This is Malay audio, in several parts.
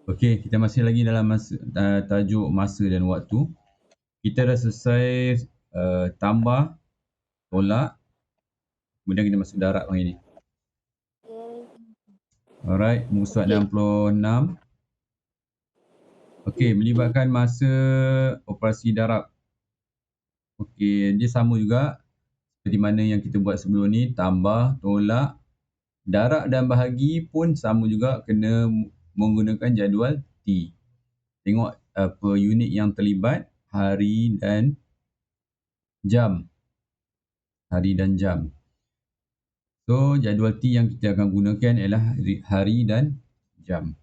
Okey, kita masih lagi dalam tajuk masa dan waktu. Kita dah selesai tambah, tolak, kemudian kita masuk darab hari ni. Alright, muka surat 66. Okey, melibatkan masa operasi darab. Okey, dia sama juga seperti mana yang kita buat sebelum ni, tambah, tolak, darab dan bahagi pun sama juga, kena menggunakan jadual T. Tengok apa unit yang terlibat, hari dan jam. Hari dan jam. So, jadual T yang kita akan gunakan ialah hari dan jam.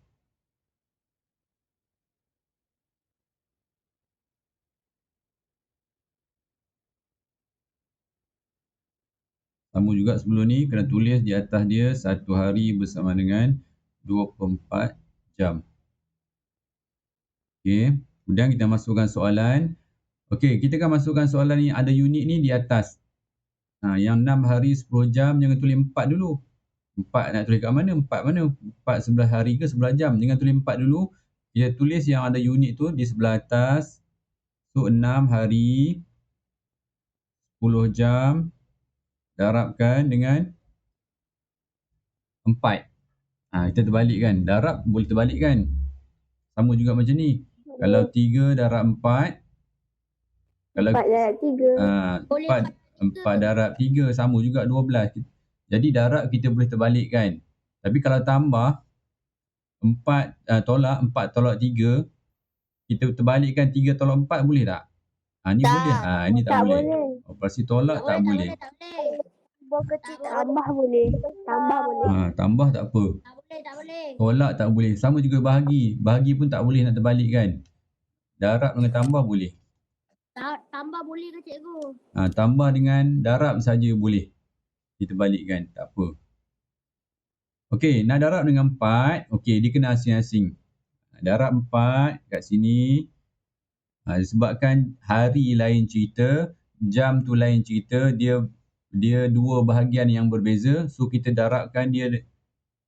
Sama juga sebelum ni, kena tulis di atas dia 1 hari bersama dengan 24 jam. Okey, kemudian kita masukkan soalan. Okey, kita akan masukkan soalan ni, ada unit ni di atas. Yang 6 hari 10 jam, jangan tulis 4 dulu. 4 nak tulis kat mana? 4 mana? 4 11 hari ke 11 jam? Jangan tulis 4 dulu. Kita tulis yang ada unit tu di sebelah atas. So, 6 hari 10 jam darabkan dengan 4. Kita terbalikkan. Darab boleh terbalikkan. Sama juga macam ni. Kalau 3 darab 4. Kalau 4 darab 3. 4 darab 3 sama juga 12. Jadi darab kita boleh terbalikkan. Tapi kalau tambah 4 tolak 4 tolak 3, kita terbalikkan 3 tolak 4 boleh tak? Ni Tak. boleh. Ni tak boleh. Operasi tolak tak boleh. Tambah boleh. Tambah boleh. Tambah tak apa. Tak boleh. Tolak tak boleh. Sama juga bahagi. Bahagi pun tak boleh nak terbalikkan. Darab dengan tambah boleh. Tambah boleh ke cikgu? Tambah dengan darab saja boleh diterbalikkan. Tak apa. Okey, nak darab dengan 4. Okey, dia kena asing-asing. Darab 4 kat sini. Disebabkan hari lain cerita, jam tu lain cerita, dia dua bahagian yang berbeza. So, kita darabkan dia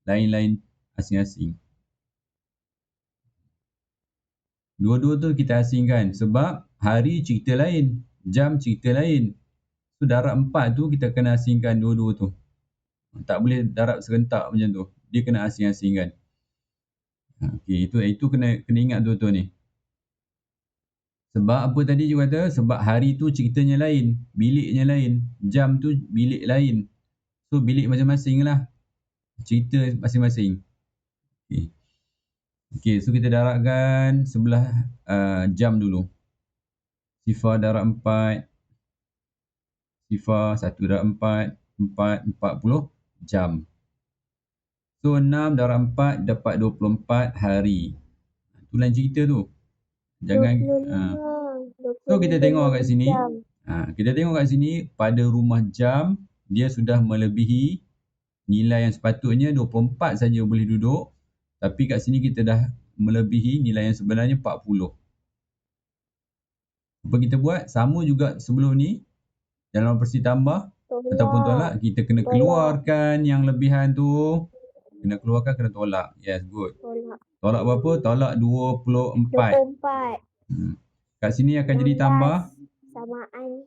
lain-lain asing-asing. Dua-dua tu kita asingkan sebab hari cerita lain, jam cerita lain. So, darab 4 tu kita kena asingkan dua-dua tu. Tak boleh darab serentak macam tu. Dia kena asing-asingkan. Okey, itu kena ingat betul-betul ni. Sebab apa tadi you kata? Sebab hari tu ceritanya lain, biliknya lain, jam tu bilik lain. So, bilik masing-masing lah. Cerita masing-masing. Okey, so kita darabkan sebelah jam dulu. Sifar darab 4. Sifar 1 darab 4. 40 jam. So, 6 darab 4 dapat 24 hari. Tu lain cerita tu. Jangan 25. So, kita tengok kat sini. Jam. Kita tengok kat sini, pada rumah jam, dia sudah melebihi nilai yang sepatutnya 24 saja boleh duduk. Tapi kat sini kita dah melebihi nilai yang sebenarnya 40. Apa kita buat? Sama juga sebelum ni. Dalam operasi tambah ataupun tolak, kita kena keluarkan yang lebihan tu. Kena keluarkan, kena tolak. Yes, good. Tolak berapa? Tolak 24. 24. Kat sini akan jadi tambah. Samaan.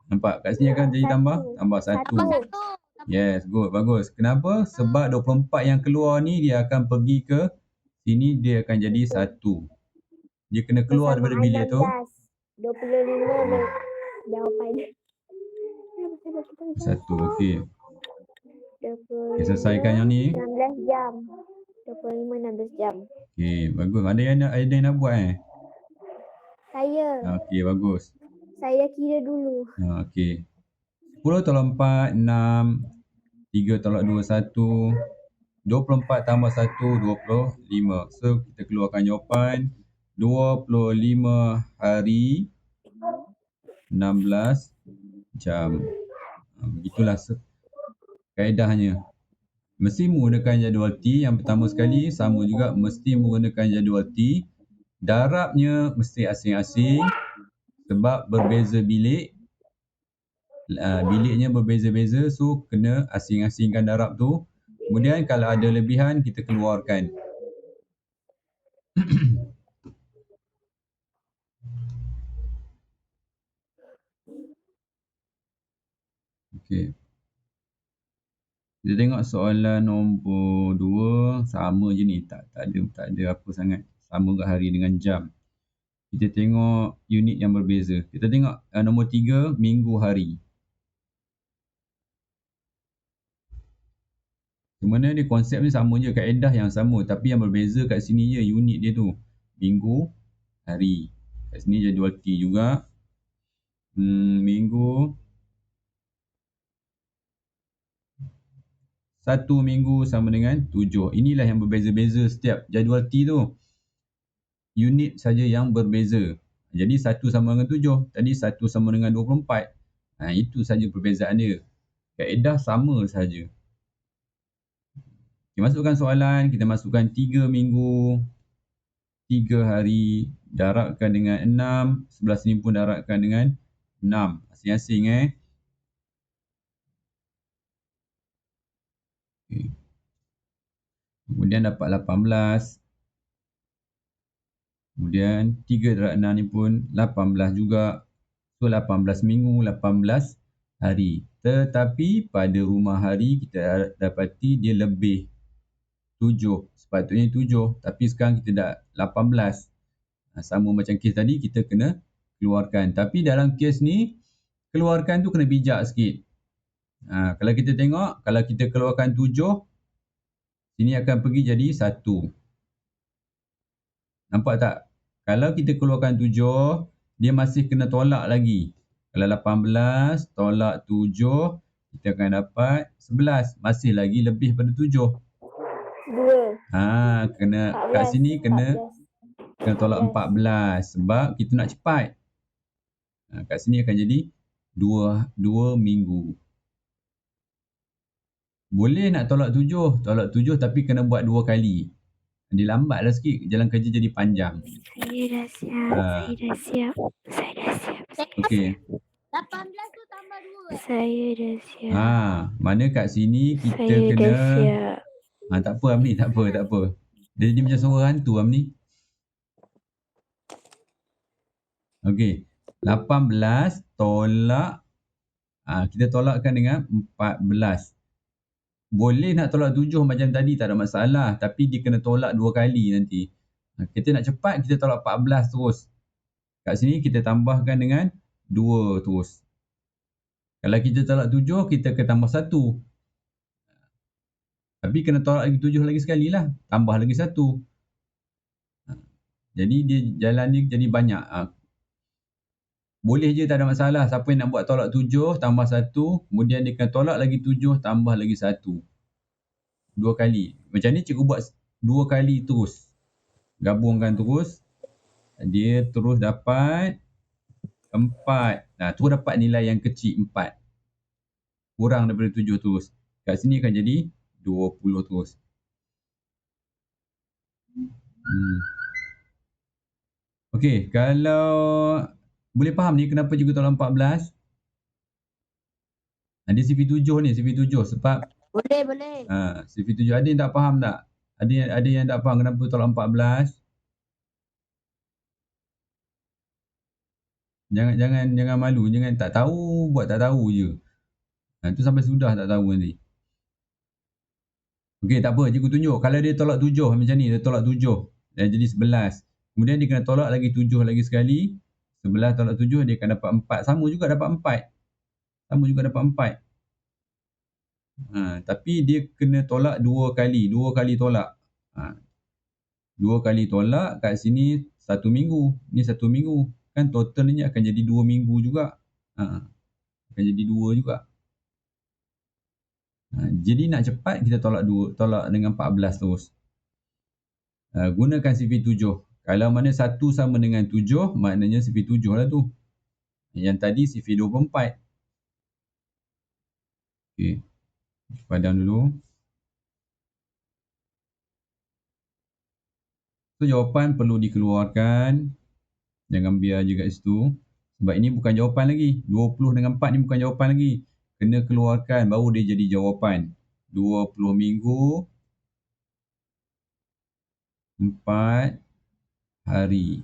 Nampak? Kat sini akan jadi tambah. Tambah 1. Yes, good. Bagus. Kenapa? Sebab 24 yang keluar ni, dia akan pergi ke sini, dia akan jadi 1. Dia kena keluar daripada bilik tu. 25 jawapan. 1, okey. 25, Okay, selesaikan yang ni. 16 jam. 25, 16 jam. Okey, bagus. Ada yang nak buat Saya. Okey, bagus. Saya kira dulu. Okey. 10 tolak 4, 6. 3 tolak 2, 1. 24 tambah 1, 25. So, kita keluarkan jawapan. 25 hari, 16 jam. Begitulah kaedahnya. Mesti menggunakan jadual T. Yang pertama sekali, sama juga mesti menggunakan jadual T. Darabnya mesti asing-asing sebab berbeza bilik. Biliknya berbeza-beza, so kena asing-asingkan darab tu. Kemudian kalau ada lebihan, kita keluarkan. Okey. Kita tengok soalan nombor 2, sama je ni, tak ada apa sangat. Sama ke hari dengan jam. Kita tengok unit yang berbeza. Kita tengok nombor 3, minggu hari. Sebenarnya dia konsep ni sama je, kaedah yang sama, tapi yang berbeza kat sini je unit dia tu. Minggu hari. Kat sini jadual T juga. Minggu. 1 minggu sama dengan 7. Inilah yang berbeza-beza setiap jadual T tu. Unit saja yang berbeza. Jadi 1 sama dengan 7. Tadi 1 sama dengan 24. Itu saja perbezaan dia. Kaedah sama saja. Kita masukkan soalan. Kita masukkan 3 minggu. 3 hari. Darabkan dengan 6. Sebelah sini pun darabkan dengan 6. Asing-asing Okay. Kemudian dapat 18. Kemudian 3 darab 6 ni pun 18 juga. So 18 minggu, 18 hari. Tetapi pada rumah hari kita dapati dia lebih 7. Sepatutnya 7. Tapi sekarang kita dah 18. Sama macam kes tadi, kita kena keluarkan. Tapi dalam kes ni, keluarkan tu kena bijak sikit. Kalau kita tengok, kalau kita keluarkan 7, sini akan pergi jadi 1. Nampak tak? Kalau kita keluarkan 7, dia masih kena tolak lagi. Kalau 18 tolak 7, kita akan dapat 11. Masih lagi lebih pada 7. 2. Kena 14. kat sini kena 14. tolak 14 sebab kita nak cepat. Kat sini akan jadi 2 minggu. Boleh nak tolak 7 tapi kena buat 2 kali. Dia lambatlah sikit, jalan kerja jadi panjang. Saya dah siap. Okey. 18 tu tambah 2. Saya dah siap. Mana kat sini kita kena tak apa Amni, tak apa. Dia jadi macam suara hantu Amni. Okey. 18 tolak kita tolakkan dengan 14. Boleh nak tolak 7 macam tadi, tak ada masalah. Tapi dia kena tolak 2 kali nanti. Kita nak cepat, kita tolak 14 terus. Kat sini kita tambahkan dengan 2 terus. Kalau kita tolak 7, kita kena tambah 1. Tapi kena tolak lagi 7 lagi sekali lah. Tambah lagi 1. Jadi dia jalan dia jadi banyak. Boleh je, tak ada masalah. Siapa yang nak buat tolak 7 tambah 1, kemudian dia kena tolak lagi 7 tambah lagi 1. 2 kali. Macam ni cikgu buat 2 kali terus. Gabungkan terus. Dia terus dapat 4. Terus dapat nilai yang kecil 4. Kurang daripada 7 terus. Kat sini akan jadi 20 terus. Okey, kalau boleh faham ni kenapa cikgu tolak 14? Dia CV7 ni, CV7 sebab Boleh. CV7 ada yang tak faham tak? Ada yang tak faham kenapa tolak 14? Jangan malu, jangan tak tahu, buat tak tahu je. Tu sampai sudah tak tahu nanti. Okey, tak apa, cikgu tunjuk. Kalau dia tolak 7 macam ni, dia tolak 7 dan jadi 11. Kemudian dia kena tolak lagi 7 lagi sekali. 11 tolak 7 dia akan dapat 4. Sama juga dapat 4. Tapi dia kena tolak 2 kali. 2 kali tolak. 2 kali tolak kat sini 1 minggu. Ni 1 minggu. Kan totalnya akan jadi 2 minggu juga. Akan jadi 2 juga. Jadi nak cepat kita tolak dengan 14 terus. Gunakan CV7. Kalau mana 1 sama dengan 7, maknanya CV7 lah tu. Yang tadi CV24. Okey. Padam dulu. So jawapan perlu dikeluarkan. Jangan biar je kat situ. Sebab ini bukan jawapan lagi. 20 dengan 4 ni bukan jawapan lagi. Kena keluarkan baru dia jadi jawapan. 20 minggu. 4 hari.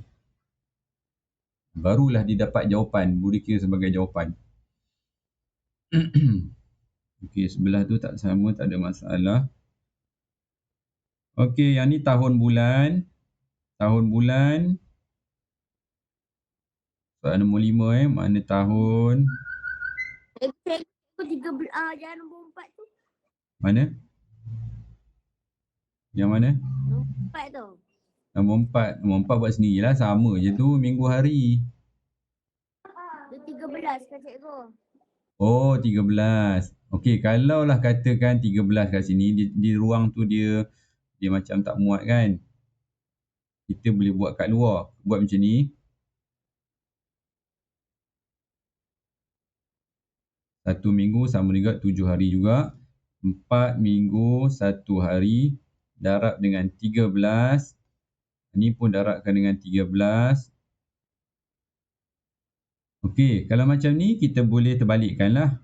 Barulah dia dapat jawapan, boleh kira sebagai jawapan. Okey, sebelah tu tak sama, tak ada masalah. Okey, yang ni tahun bulan. Tahun bulan. Soalan nombor 5 mana tahun? Cikgu 13 jangan nombor 4 tu. Mana? Yang mana? Nombor 4 tu. Nombor 4. Nombor 4 buat sendirilah, sama je tu minggu hari. Dia 13 kan cikgu. Oh, 13. Okey, kalaulah katakan 13 kat sini, di ruang tu dia macam tak muat kan. Kita boleh buat kat luar. Buat macam ni. 1 minggu sama juga 7 hari juga. 4 minggu 1 hari. Darab dengan 13. Ini pun darabkan dengan 13. Okey, kalau macam ni kita boleh terbalikkan lah.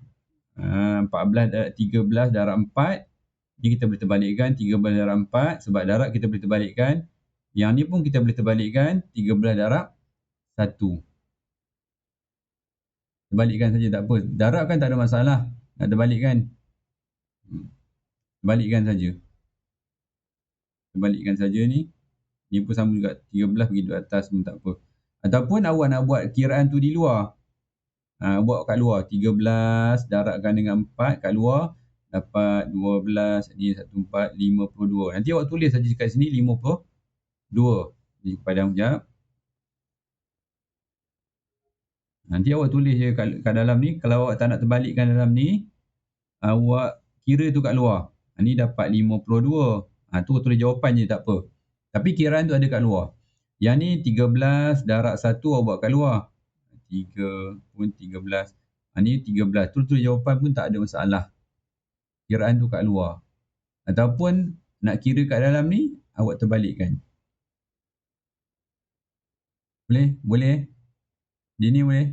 13 darab 4. Ni kita boleh terbalikkan 13 darab 4. Sebab darab kita boleh terbalikkan. Yang ni pun kita boleh terbalikkan 13 darab 1. Terbalikkan saja tak apa. Darab kan tak ada masalah. Nak terbalikkan. Terbalikkan saja. Terbalikkan saja ni. Ni pun sama juga. 13 pergi duduk atas pun tak apa. Ataupun awak nak buat kiraan tu di luar. Buat kat luar. 13 darabkan dengan 4 kat luar. Dapat 12. Ni 14, 52. Nanti awak tulis saja kat sini 52. Jadi padam sekejap. Nanti awak tulis je kat dalam ni. Kalau awak tak nak terbalikkan dalam ni, awak kira tu kat luar. Ni dapat 52. Tu tulis jawapan je tak apa. Tapi kiraan tu ada kat luar. Yang ni 13 darab 1 awak buat kat luar. 3 pun 13. Ni 13. Tulis jawapan pun tak ada masalah. Kiraan tu kat luar. Ataupun nak kira kat dalam ni, awak terbalikkan. Boleh? Boleh? Dini boleh?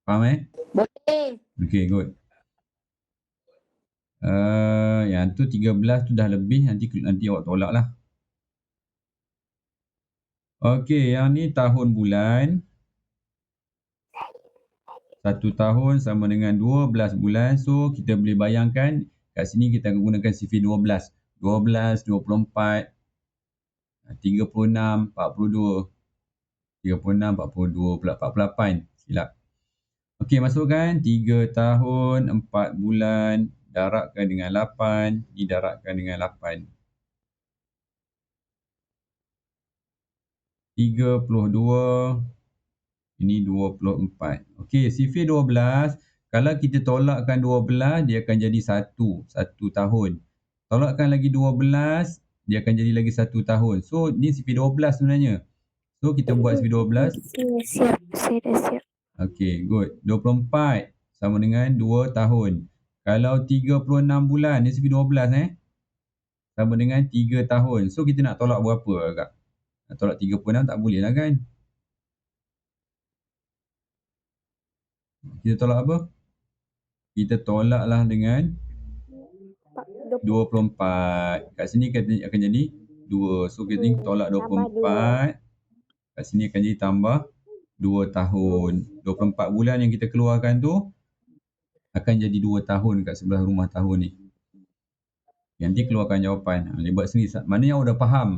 Faham Boleh. Okay, good. Yang tu 13 tu dah lebih, nanti awak tolak lah. Okey, yang ni tahun bulan. 1 tahun sama dengan 12 bulan. So, kita boleh bayangkan kat sini kita akan gunakan sifir 12. 12, 24, 36, 42. 36, 42 pula 48. Silap. Okey, masukkan 3 tahun, 4 bulan. Darabkan dengan 8. Didarabkan dengan 8. 32. Ini 24. Okey, sifir 12. Kalau kita tolakkan 12, dia akan jadi 1 tahun. Tolakkan lagi 12, dia akan jadi lagi 1 tahun. So, ni sifir 12 sebenarnya. So, kita buat sifir 12. Siap. Saya dah siap. Okey, good. 24 sama dengan 2 tahun. Kalau 36 bulan, ni sifir 12 sama dengan 3 tahun. So, kita nak tolak berapa agak? Nak tolak 36 tak boleh lah kan? Kita tolak apa? Kita tolaklah dengan 24. Kat sini akan jadi 2. So, kita tolak 24. Kat sini akan jadi tambah 2 tahun. 24 bulan yang kita keluarkan tu akan jadi 2 tahun kat sebelah rumah tahun ni. Nanti keluarkan jawapan. Dia buat sendiri. Maknanya awak dah faham.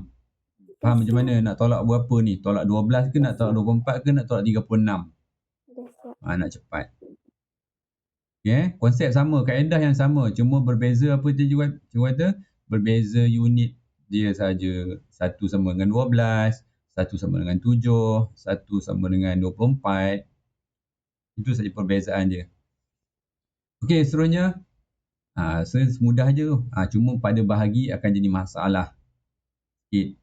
Faham macam mana nak tolak berapa ni? Tolak 12 ke nak tolak 24 ke nak tolak 36? Nak cepat. Okay, konsep sama, kaedah yang sama. Cuma berbeza apa tu cikgu kata? Berbeza unit dia saja. 1 sama dengan 12, 1 sama dengan 7, 1 sama dengan 24. Itu saja perbezaan dia. Okey, seterusnya. Semudah je tu. Cuma pada bahagi akan jadi masalah sikit.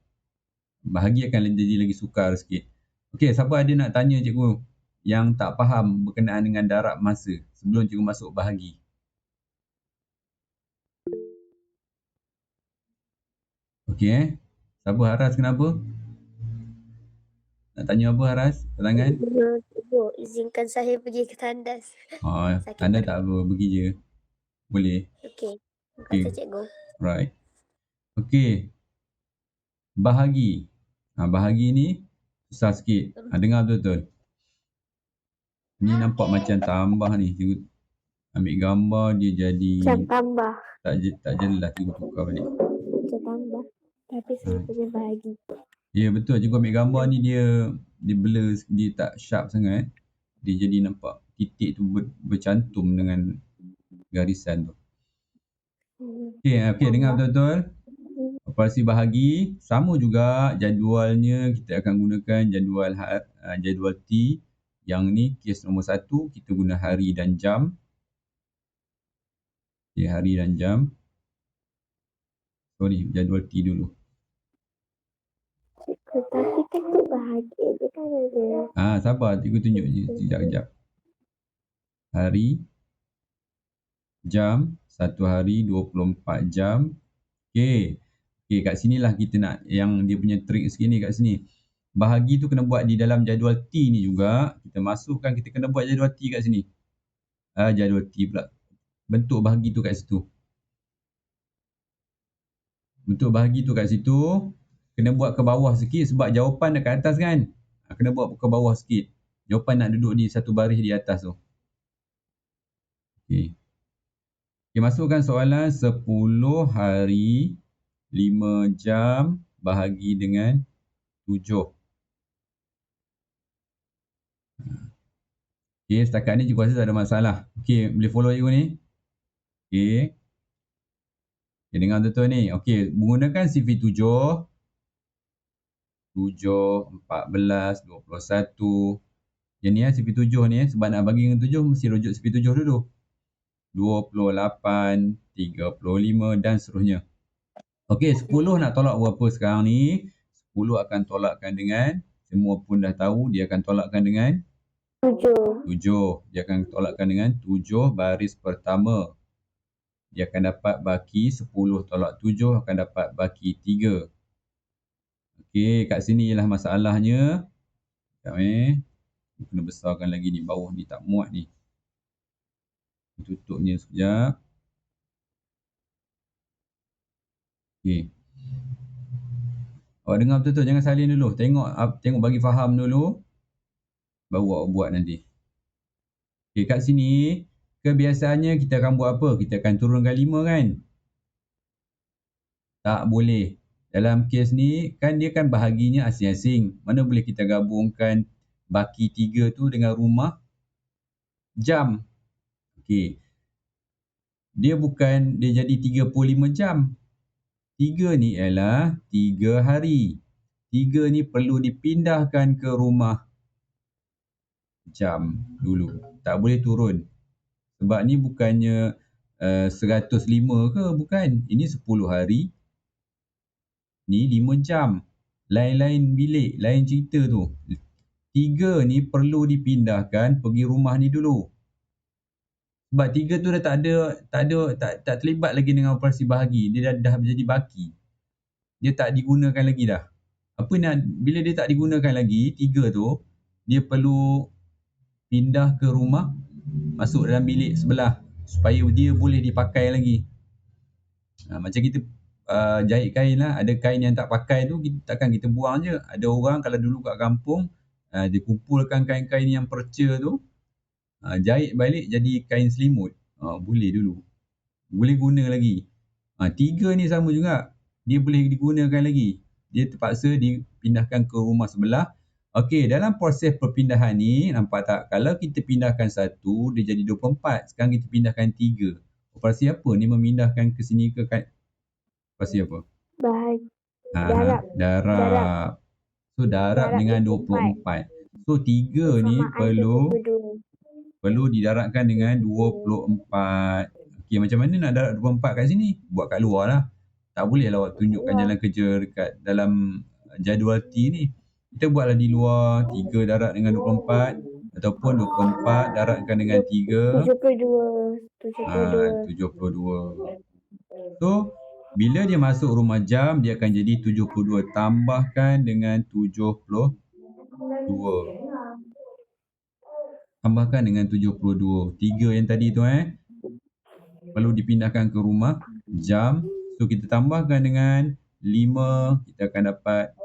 Bahagi akan jadi lagi sukar sikit. Okey, siapa ada nak tanya cikgu yang tak faham berkenaan dengan darab masa sebelum cikgu masuk bahagi? Okey, siapa Haras kenapa? Nak tanya apa Haras? Tangan? Cikgu, izinkan saya pergi ke tandas. Anda tak apa, pergi je. Boleh. Okey. Okey. Kata cikgu. Right. Okey. Bahagi. Bahagi ni susah sikit. Dengar betul-betul. Ni nampak macam tambah ni. Cikgu ambil gambar dia jadi Macam tambah. tak jelas, cikgu tukar balik. Macam tambah. Tapi saya punya bahagi. Ya betul, cikgu ambil gambar ni dia blur, dia tak sharp sangat. Dia jadi nampak titik tu bercantum dengan garisan tu. Okey, dengar betul-betul. Operasi bahagi sama juga jadualnya, kita akan gunakan jadual T. Yang ni kes nombor 1 kita guna hari dan jam. Okey, hari dan jam. Sorry, jadual T dulu. Tapi kan tu bahagi je kan ada. Sabar, cikgu tunjuk sekejap. Hari, jam, 1 hari 24 jam. Okey, kat sinilah kita nak yang dia punya trik sikit ni kat sini. Bahagi tu kena buat di dalam jadual T ni juga. Kita masukkan, kita kena buat jadual T kat sini. Jadual T pula. Bentuk bahagi tu kat situ. Bentuk bahagi tu kat situ. Kena buat ke bawah sikit sebab jawapan dekat atas kan. Kena buat ke bawah sikit. Jawapan nak duduk di satu baris di atas tu. Okey. Okay, masukkan soalan 10 hari 5 jam bahagi dengan 7. Okey, setakat ni cikgu rasa tak ada masalah. Okey, boleh follow cikgu ni? Okey. Okay, dengar betul ni. Okey, menggunakan CV7. 7, 14, 21. Yang ni CV7 ni sebab nak bagi dengan 7 mesti rujuk CV7 dulu. 28, 35 dan seterusnya. Okey, 10 nak tolak berapa sekarang ni? 10 akan tolakkan dengan, semua pun dah tahu, dia akan tolakkan dengan 7. Dia akan tolakkan dengan 7 baris pertama. Dia akan dapat baki 10 tolak 7 akan dapat baki 3. Okey, kat sini ialah masalahnya. Sekejap kena besarkan lagi ni, bawah ni tak muat ni. Tutupnya sekejap. Okey. Awak dengar betul-betul, jangan salin dulu. Tengok bagi faham dulu. Baru awak buat nanti. Okey, kat sini kebiasaannya kita akan buat apa? Kita akan turunkan 5 kan? Tak boleh. Dalam kes ni kan dia kan bahaginya asing-asing. Mana boleh kita gabungkan baki 3 tu dengan rumah jam. Okey. Dia jadi 35 jam. 3 ni ialah 3 hari. 3 ni perlu dipindahkan ke rumah jam dulu. Tak boleh turun. Sebab ni bukannya 105 ke, bukan. Ini 10 hari. Ni 5 jam. Lain-lain bilik, lain cerita tu. 3 ni perlu dipindahkan pergi rumah ni dulu. Sebab 3 tu dah tak terlibat lagi dengan operasi bahagi. Dia dah menjadi baki. Dia tak digunakan lagi dah. Bila dia tak digunakan lagi, 3 tu, dia perlu pindah ke rumah, masuk dalam bilik sebelah supaya dia boleh dipakai lagi. Macam kita jahit kain lah, ada kain yang tak pakai tu takkan kita buang je. Ada orang kalau dulu kat kampung, dia kumpulkan kain-kain yang perca tu, jahit balik jadi kain selimut. Boleh dulu. Boleh guna lagi. 3 ni sama juga. Dia boleh digunakan lagi. Dia terpaksa dipindahkan ke rumah sebelah. Okey, dalam proses perpindahan ni, nampak tak? Kalau kita pindahkan 1, dia jadi 24. Sekarang kita pindahkan 3. Operasi apa ni memindahkan ke sini ke kan? Operasi apa? Bahagi. Darab. So, darab dengan 24. So, 3 ni perlu didarabkan dengan 24. Okey, macam mana nak darab 24 kat sini? Buat kat luar lah. Tak boleh lah awak tunjukkan jalan kerja dekat dalam jadual T ni. Kita buatlah di luar, 3 darab dengan 24. Ataupun 24 darabkan dengan 3. 72. So, bila dia masuk rumah jam, dia akan jadi 72. Tambahkan dengan 72. Tambahkan dengan 72. 3 yang tadi tu perlu dipindahkan ke rumah jam. So kita tambahkan dengan 5, kita akan dapat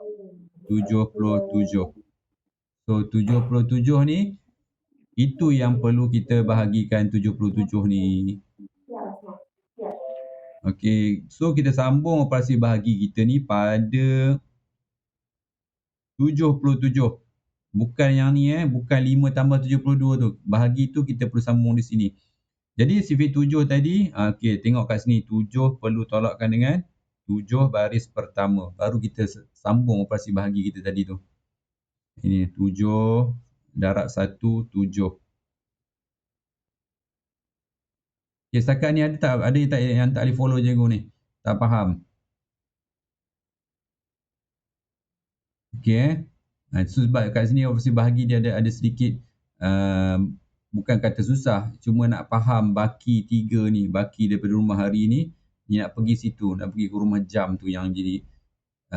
72 77. So 77 ni, itu yang perlu kita bahagikan 77 ni. Okey, so kita sambung operasi bahagi kita ni pada 77. Bukan yang ni bukan 5 tambah 72 tu. Bahagi tu kita perlu sambung di sini. Jadi sifar 7 tadi, okey, tengok kat sini. 7 perlu tolakkan dengan 7 baris pertama. Baru kita sambung operasi bahagi kita tadi tu. Ini 7 darab 1, 7. Okay, setakat ni ada tak yang tak boleh follow cikgu ni? Tak faham? Okay. So sebab kat sini operasi bahagi dia ada sedikit bukan kata susah, cuma nak faham baki 3 ni, baki daripada rumah hari ni, ni nak pergi situ, nak pergi ke rumah jam tu yang jadi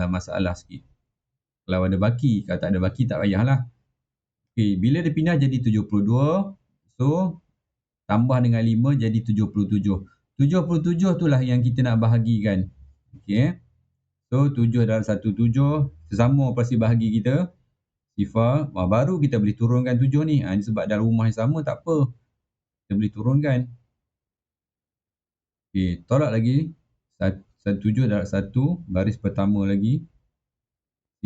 masalah sikit. Kalau ada baki, kalau tak ada baki tak payahlah. Okay, bila dia pindah jadi 72, so tambah dengan 5 jadi 77. 77 itulah yang kita nak bahagikan. Okay. So 7 darab 1, 7. Sesama operasi bahagi kita. Sifar. Baru kita boleh turunkan 7 ni. Ini sebab dalam rumah yang sama tak apa. Kita boleh turunkan. Okay. Tolak lagi. 7 darab 1. Baris pertama lagi.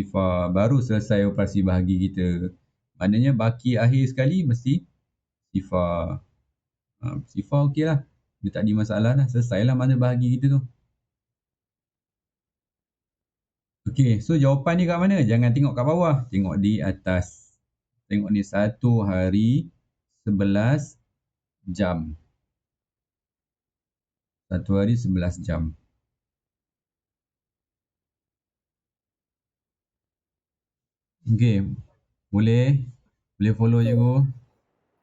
Sifar. Baru selesai operasi bahagi kita. Maknanya baki akhir sekali mesti sifar. Sifar okey lah. Dia tak ada masalah dah. Selesailah mana bahagi kita tu. Okey, so jawapan ni kat mana? Jangan tengok kat bawah. Tengok di atas. Tengok ni 1 hari 11 jam. 1 hari 11 jam. Okey. Boleh follow cikgu?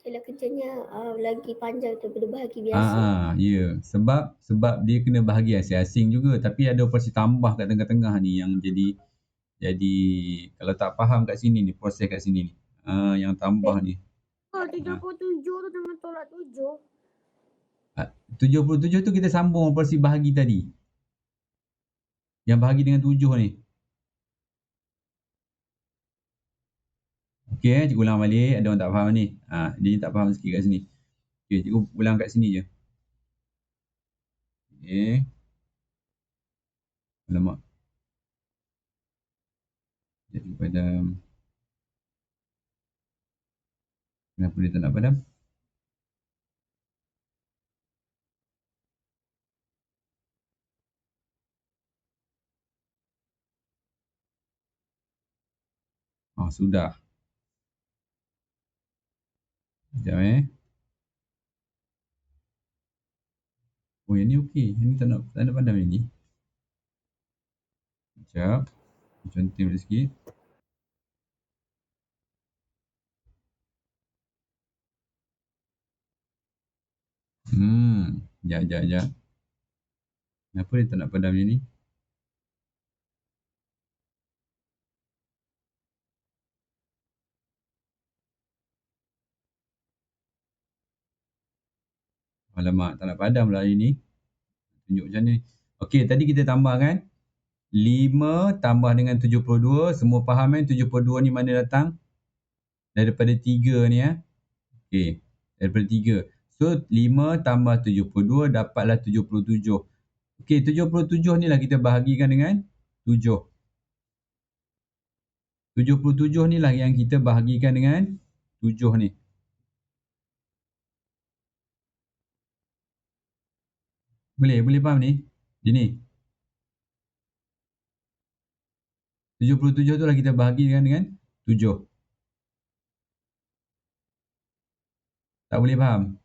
Kalau kerjanya lagi panjang daripada bahagi biasa. Ya. Sebab dia kena bahagi asing-asing juga. Tapi ada operasi tambah kat tengah-tengah ni yang jadi kalau tak faham kat sini ni, proses kat sini ni. Yang tambah ni. 77 tu dengan tolak 7. 77 tu kita sambung operasi bahagi tadi. Yang bahagi dengan 7 ni. Okey, cikgu ulang balik. Ada orang tak faham ni. Dia tak faham sikit kat sini. Okey, cikgu ulang kat sini je. Okey. Alamak. Jadi padam. Kenapa dia tak nak padam? Sudah. Sekejap Oh, yang ni okey. Yang ni tak nak padam yang ni. Sekejap. Cantik balik sikit. Sekejap. Kenapa dia tak nak padam yang ni? Alamak, tak nak padam pula hari ni. Tunjuk macam ni. Okey, tadi kita tambahkan 5 tambah dengan 72. Semua faham 72 ni mana datang? Daripada 3 ni Okey, daripada 3. So 5 tambah 72 dapatlah 77. Okey, 77 ni lah kita bahagikan dengan 7. 77 ni lah yang kita bahagikan dengan 7 ni. Boleh faham ni? Gini. 77 tu lah kita bahagikan dengan 7. Tak boleh faham?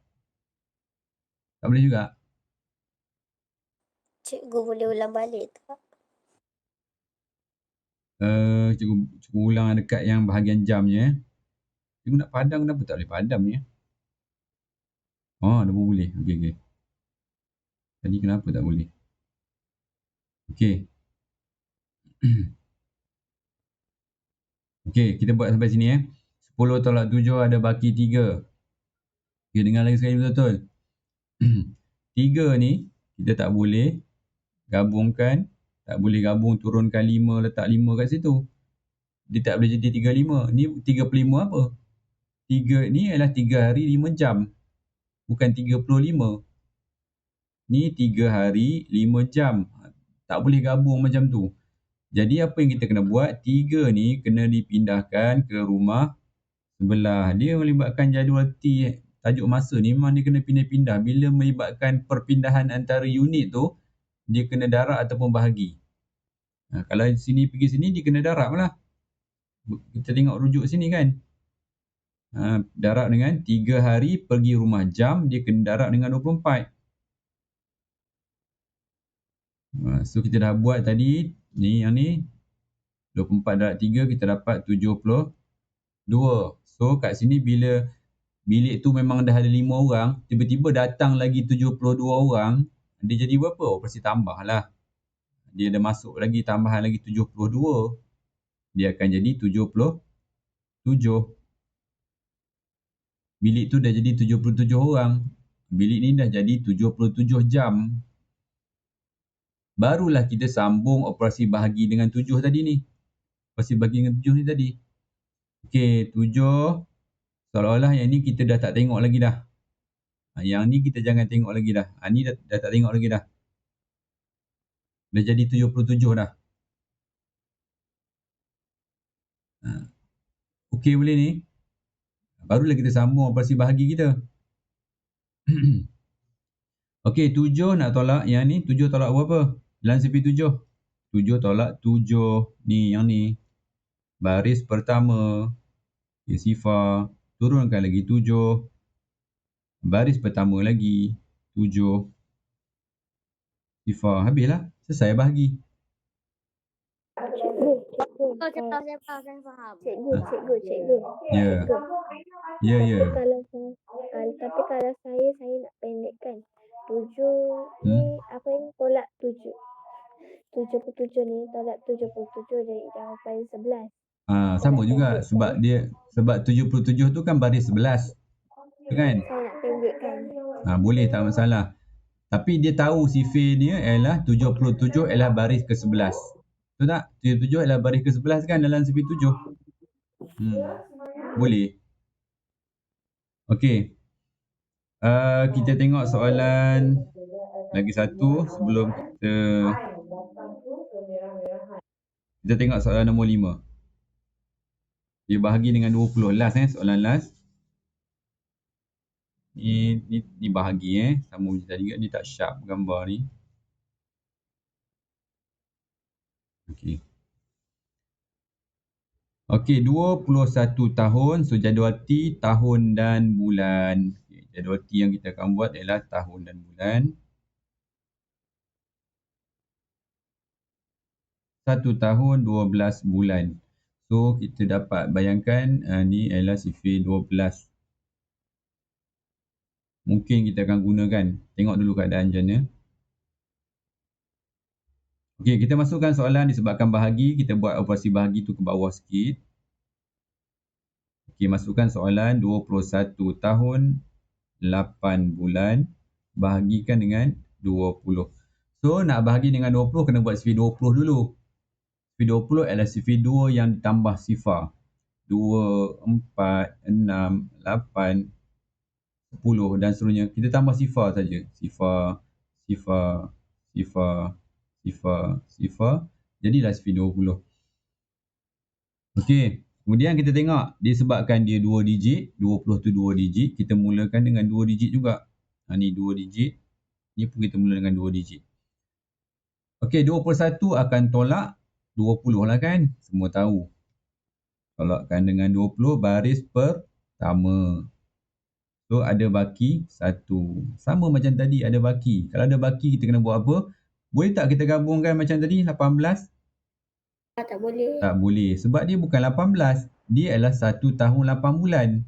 Tak boleh juga? Cikgu boleh ulang balik tak? Cikgu ulang dekat yang bahagian jam je. Cikgu nak padam, kenapa tak boleh padam ni? Dah pun boleh. Okey. Tadi kenapa tak boleh? Okey. Okey, kita buat sampai sini 10 tolak 7 ada baki 3. Okay, dengar lagi sekali betul-betul. 3 ni kita tak boleh gabungkan. Tak boleh gabung turunkan 5, letak 5 kat situ. Dia tak boleh jadi 35. Ni 35 apa? 3 ni adalah 3 hari 5 jam. Bukan 35. Ni 3 hari 5 jam. Tak boleh gabung macam tu. Jadi apa yang kita kena buat? 3 ni kena dipindahkan ke rumah sebelah. Dia melibatkan jadual T. Tajuk masa ni memang dia kena pindah-pindah. Bila melibatkan perpindahan antara unit tu, dia kena darab ataupun bahagi. Kalau sini pergi sini, dia kena darab lah. Kita tengok rujuk sini kan. Darab dengan 3 hari pergi rumah jam, dia kena darab dengan 24. So kita dah buat tadi, ni yang ni 24 darab 3 kita dapat 72. So kat sini bila bilik tu memang dah ada 5 orang, tiba-tiba datang lagi 72 orang, dia jadi berapa? Pasti tambah lah. Dia ada masuk lagi tambahan lagi 72. Dia akan jadi 77. Bilik tu dah jadi 77 orang. Bilik ni dah jadi 77 jam. Barulah kita sambung operasi bahagi dengan 7 tadi ni. Operasi bahagi dengan 7 ni tadi. Okey, 7. Seolah-olah yang ni kita dah tak tengok lagi dah. Yang ni kita jangan tengok lagi dah. Ni dah tak tengok lagi dah. Dah jadi 77 dah. Okey boleh ni. Barulah kita sambung operasi bahagi kita. Okey, 7 nak tolak yang ni. 7 tolak berapa? Lansipi 7. 7 tolak 7. Ni yang ni. Baris pertama. Okay, sifar. Turunkan lagi 7. Baris pertama lagi. 7. Sifar. Habislah. Selesai bahagi. Saya faham. Cikgu. Ya. Ya. Tapi kalau saya nak pendekkan 7 ni apa ni tolak 7. 77 ni tolak 77 jadi jawapan 11. Sama juga sebab 77 tu kan baris 11. Kan? Saya nak pendekkan. Boleh, tak masalah. Tapi dia tahu sifir dia ialah 77 ialah baris ke-11. Betul tak? 77 ialah baris ke-11 kan dalam sifir 7. Boleh. Okey. Kita tengok soalan lagi satu sebelum kita tengok soalan nombor 5. Dia bahagi dengan 20. Last soalan last. Ni bahagi sama macam tadi juga, dia tak sharp gambar ni. Okey, 21 tahun. So jadual T tahun dan bulan. Jadual T yang kita akan buat ialah tahun dan bulan. 1 tahun 12 bulan. So kita dapat bayangkan ni ialah sifir 12. Mungkin kita akan gunakan. Tengok dulu keadaan macam mana. Okey, kita masukkan soalan disebabkan bahagi. Kita buat operasi bahagi tu ke bawah sikit. Okey, masukkan soalan 21 tahun 8 bulan bahagikan dengan 20. So nak bahagi dengan 20 kena buat sifir 20 dulu. Sifir 20 adalah sifir 2 yang ditambah sifar. 2, 4, 6, 8, 10 dan seterusnya. Kita tambah sifar saja. Sifar. Jadilah sifir 20. Okey. Kemudian kita tengok disebabkan dia 2 digit. 20 tu 2 digit. Kita mulakan dengan 2 digit juga. Ni 2 digit. Ni pun kita mula dengan 2 digit. Okey. 21 akan tolak 20 lah kan. Semua tahu. Tolakkan dengan 20 baris pertama. So ada baki 1. Sama macam tadi ada baki. Kalau ada baki kita kena buat apa? Boleh tak kita gabungkan macam tadi 18? Tak boleh. Tak boleh. Sebab dia bukan 18. Dia adalah 1 tahun 8 bulan.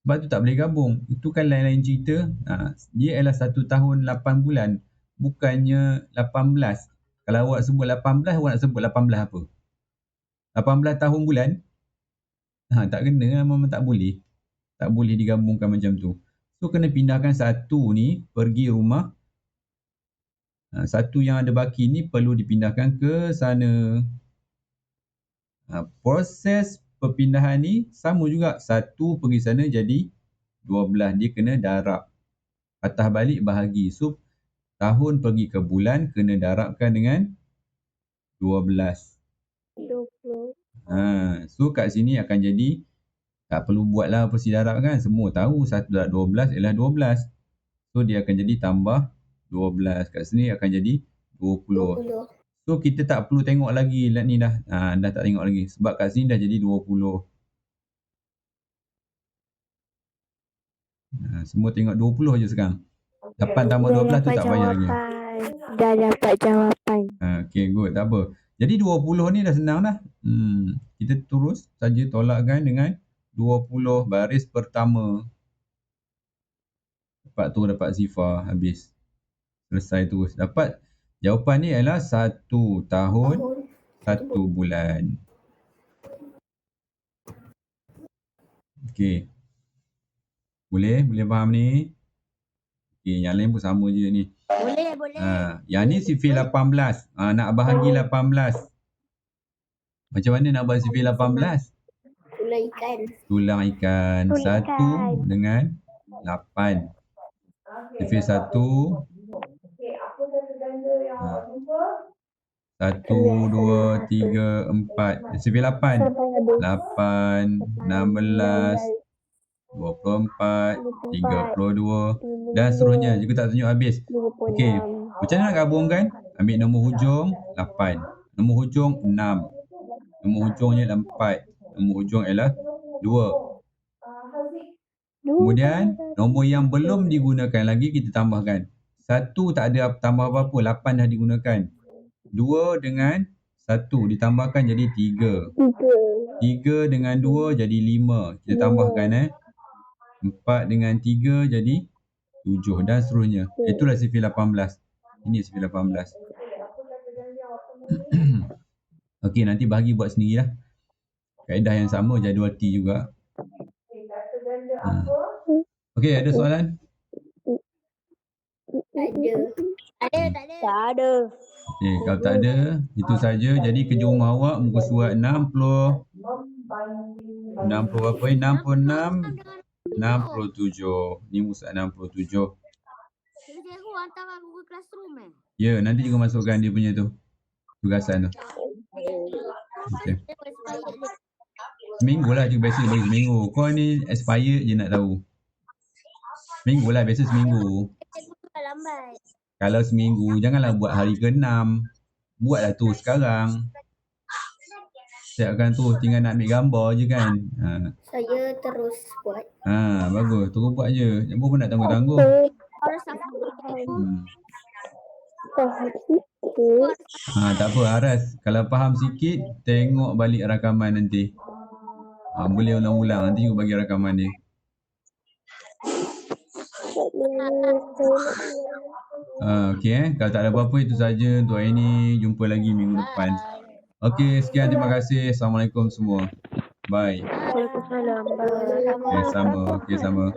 Sebab tu tak boleh gabung. Itu kan lain-lain cerita. Dia adalah 1 tahun 8 bulan. Bukannya 18. Kalau awak sebut 18, awak nak sebut 18 apa? 18 tahun bulan? Tak kena. Memang tak boleh. Tak boleh digabungkan macam tu. So kena pindahkan satu ni pergi rumah. Satu yang ada baki ni perlu dipindahkan ke sana. Proses perpindahan ni sama juga. 1 pergi sana jadi 12. Dia kena darab. Patah balik bahagi. So, tahun pergi ke bulan kena darabkan dengan 12. 20. So, kat sini akan jadi, tak perlu buatlah operasi darab kan. Semua tahu 1 darab 12 ialah 12. So, dia akan jadi tambah 12. Kat sini akan jadi 20. 20. So, kita tak perlu tengok lagi ni dah. Dah tak tengok lagi. Sebab kat sini dah jadi 20. Semua tengok 20 je sekarang. 8 tambah 12 tu tak payah lagi. Dah dapat jawapan. Okay, good. Tak apa. Jadi 20 ni dah senang dah. Kita terus saja tolakkan dengan 20 baris pertama. Dapat tu, dapat sifar. Habis. Selesai terus. Dapat jawapan ni ialah 1 tahun 1 bulan. Okay. Boleh faham ni? Okay, yang lain pun sama je ni. Boleh. Yang ni sifir 18. Nak bahagi 18. Macam mana nak buat sifir 18? Tulang ikan. 1 dengan 8. Sifir 1. 1, 2, 3, 4. Sifir 8. 8, 16, 24, 32 dan seterusnya. Juga tak tunjuk habis. Okey, macam mana nak gabungkan? Ambil nombor hujung 8, nombor hujung 6, nombor hujungnya ialah 4, nombor hujung ialah 2. Kemudian nombor yang belum digunakan lagi kita tambahkan. 1 tak ada tambah apa-apa, 8 dah digunakan. 2 dengan 1 ditambahkan jadi 3. 3 dengan 2 jadi 5. Kita tambahkan 4 dengan 3 jadi 7 dan seterusnya. Itulah sifir 18. Ini sifir 18. Okey, nanti bahagi buat sendirilah. Kaedah yang sama, jadual T juga. Okey, ada soalan? Tak ada. Okey, kalau tak ada, itu saja. Jadi kerja rumah awak muka surat 60 berapa ni? 66 67. Ni muka surat 67. Cikgu hantar Google Classroom Ya, nanti juga masukkan dia punya tu. Tugasan tu. Okey. Seminggu lah cikgu biasa bagi seminggu. Kau ni expired je nak tahu. Seminggu lah, biasa seminggu. Lambat. Kalau seminggu, janganlah buat hari ke-6. Buatlah tu sekarang. Siapkan tu, tinggal nak ambil gambar je kan. Saya terus buat. Bagus. Terus buat je. Jangan pun nak tangguh-tangguh. Tak apa, Aras. Kalau faham sikit, tengok balik rakaman nanti. Boleh ulang-ulang. Nanti you bagi rakaman dia. Okey. Kalau tak ada apa-apa, itu saja untuk hari ni. Jumpa lagi minggu depan. Okey, sekian. Terima kasih. Assalamualaikum semua. Bye. Waalaikumsalam. Okay, sama.